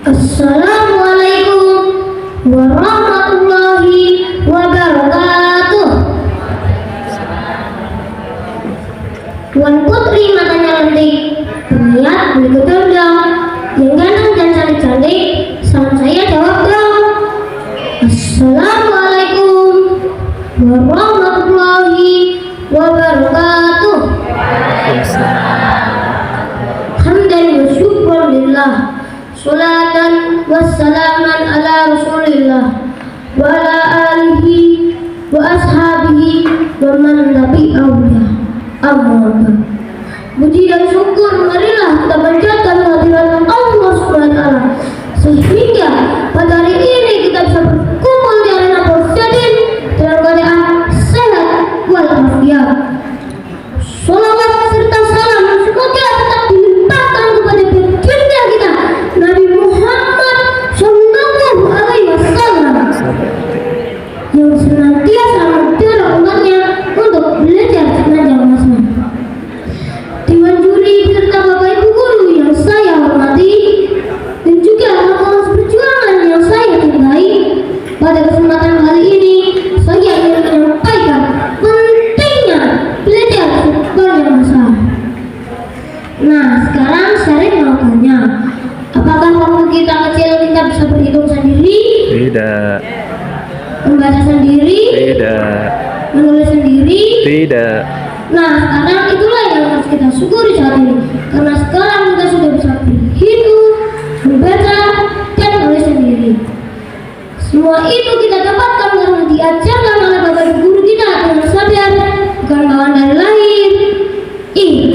Assalamualaikum warahmatullahi wabarakatuh. Tuan Putri matanya lentik, terlihat begitu tendang, yang ganteng dan cantik-cantik. Salam saya jawab dong. Assalamualaikum warahmatullahi wabarakatuh. Hamdan wa syukran lillah, salatan wassalaman ala rasulillah wa ala alihi wa ashabihi wa man tabi'ahum. Amma puji dan syukur marilah kita panjatkan kehadirat Allah Subhanahu wa taala, sehingga pada hari ini kita bisa berkumpul di arena Posyadin dalam keadaan sehat walafiat. Salawat serta salam semoga tetap dilimpahkan kepada baginda kita Nabi Muhammad Sallallahu Alaihi Wasallam yang senantiasa mendorong umatnya untuk belajar sepanjang masa. Dewan juri beserta Bapak Ibu guru yang saya hormati dan juga rekan perjuangan yang saya cintai, pada kesempatan kali ini saya ingin menyampaikan pentingnya belajar sepanjang masa. Nah, sekarang saya mau tanya, apakah waktu kita kecil kita bisa berhitung sendiri? Tidak. Membaca sendiri? Tidak. Menulis sendiri? Tidak. Nah, sekarang itulah yang harus kita syukuri saat ini, karena sekarang kita sudah bisa berhitung, membaca, dan menulis sendiri. Semua itu kita dapatkan karena diajarkan oleh Bapak Ibu guru kita dengan sadar, bukan bawaan dari lahir.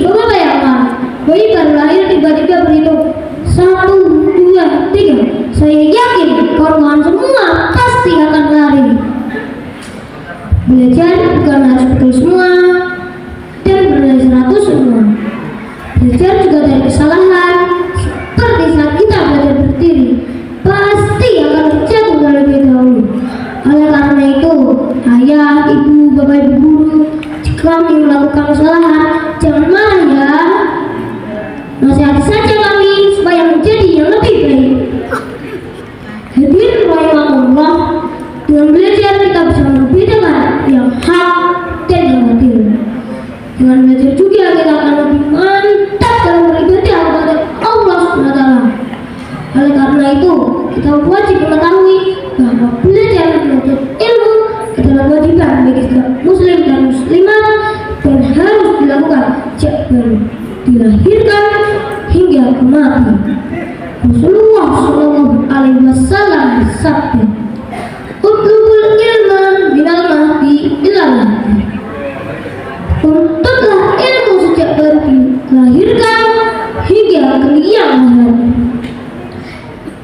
Coba bayangkan, bayi baru lahir tiba-tiba berhitung 1, 2, 3. Saya yakin kawan-kawan semua pasti akan lari. Belajar bukan harus betul semua dan bernilai 100 semua. Belajar juga dari kesalahan, seperti saat kita belajar berdiri, pasti akan terjatuh terlebih dahulu. Oleh karena itu, ayah, ibu, bapak, ibu guru, jika kami melakukan kesalahan, jangan marah ya. Nasihati saja kami supaya menjadi yang lebih baik. Hadirin rahimahullah, dengan belajar kita bisa membedakan yang hak dan yang batil. Dengan belajar juga kita akan lebih mantap dalam beribadah kepada Allah Subhanahu wa taala. Oleh karena itu, kita wajib mengetahui bahwa belajar ilmu adalah kewajiban bagi setiap muslim dan muslimah dan harus dilakukan sejak baru dilahirkan hingga mati. Rasulullah Shallallahu Alaihi Wasallam bersabda, "Utlubul ilma minal mahdi ilal lahdi." Tuntutlah ilmu sejak baru dilahirkan hingga keliang hari.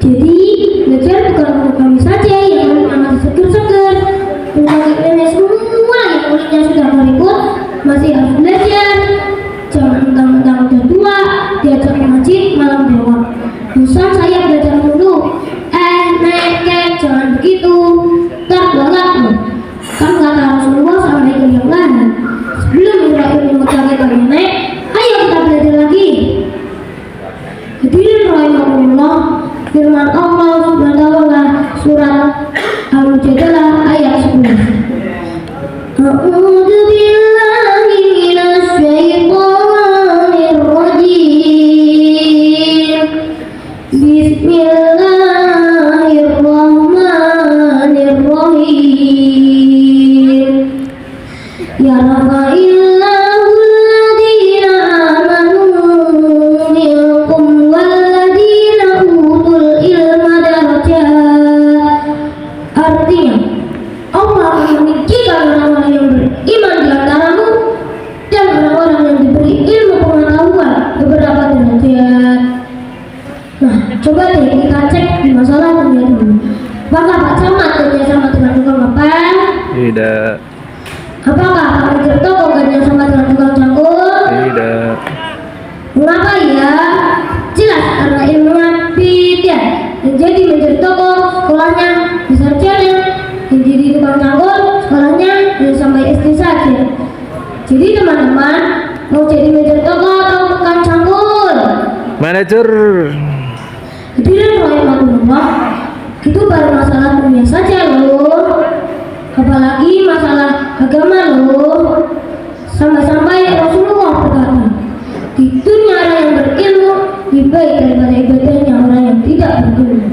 Jadi belajar bukan untuk kami saja yang kulitnya masih seger-seger, untuk nenek semua yang kulitnya sudah keriput masih harus belajar. Jangan mentang-mentang udah tua diajak ke masjid malam jawab, "Bosan saya belajar dulu." Nek, jangan begitu, terbelat loh. Kan kata Rasulullah sampai ke yang lain, sebelum Israel memecahkan nenek, ayo kita belajar lagi. Hadirin rahimahullah, firman Allah Subhanahu wa taala surat Al-Mujadalah ayat 10. A'udzu billahi minasy syaithanir rajim. Bismillahirrahmanirrahim. Ya rafa'illahu alladhina amanu minkum walladhina utul ilma darajat. Artinya, Allah akan meninggikan orang-orang yang beriman di antaramu dan orang-orang yang diberi ilmu pengetahuan beberapa derajat. Nah, coba deh kita cek di masalah dunia dulu. Apakah Pak Camat kerja sama dengan tukang ngepel? Tidak. Apakah Pak Manajer toko kerja sama dengan tukang cangkul? Tidak. Mengapa ya? Jelas karena ilmunya beda. Yang jadi manajer toko sekolahnya besar sarjana, yang jadi tukang cangkul sekolahnya hanya sampai SD saja. Jadi teman-teman, mau jadi manajer toko atau tukang cangkul? Manajer. Hadirin rahimahullah, baru masalah dunia saja loh, apalagi masalah agama loh. Sampai-sampai Rasulullah berkata, di dunia orang yang berilmu lebih baik daripada ibadahnya orang yang tidak berilmu.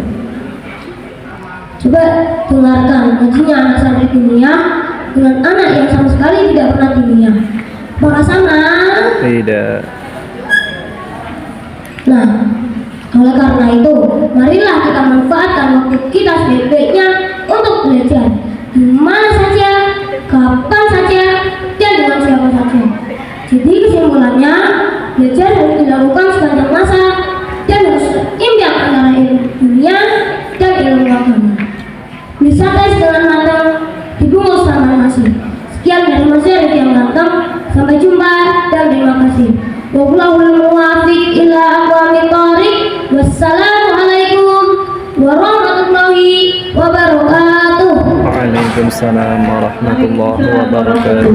Coba dengarkan ngajinya anak santri dunia dengan anak yang sama sekali tidak pernah dunia. Apakah sama? Tidak. Nah, oleh karena itu, marilah kita manfaatkan waktu kita sebaik-baiknya untuk belajar di mana saja, kapan saja, dan dengan siapa saja. Jadi kesimpulannya, belajar harus dilakukan sepanjang masa dan harus seimbang antara ilmu dunia dan ilmu agama. Disantai dengan matang, dibungkus sama nasi. Sekian dari Mas Syarif yang datang. Sampai jumpa dan terima kasih. Wallahul muwaffiq ila aqwamit thoriq. Wassalamualaikum warahmatullahi wabarakatuh. Waalaikumsalam warahmatullahi wabarakatuh.